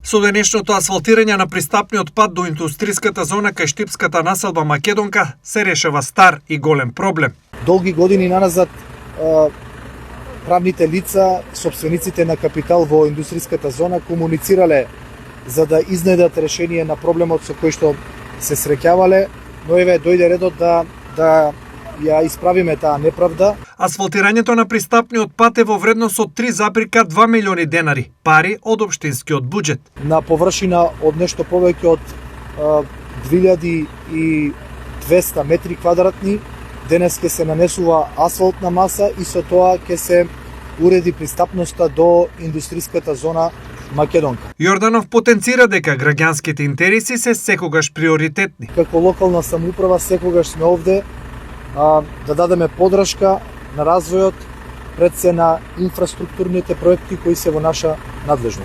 Со денешното асфалтирање на пристапниот пат до индустриската зона кај штипската населба Македонка се решава стар и голем проблем. Долги години наназад правните лица, собствениците на капитал во индустриската зона комуницирале за да изнедат решение на проблемот со кој што се среќавале, но еве дојде редот да ја исправиме таа неправда. Асфалтирањето на пристапниот пат е во вредност од 3,2 милиони денари, пари од општинскиот буџет. На површина од нешто повеќе од 2200 метри квадратни, денес ќе се нанесува асфалтна маса и со тоа ќе се уреди пристапноста до индустриската зона Македонка. Јорданов потенцира дека граѓанските интереси се секогаш приоритетни. Како локална самоуправа секогаш сме овде да дадеме подршка на развојот пред се на инфраструктурните проекти кои се во наша надлежност.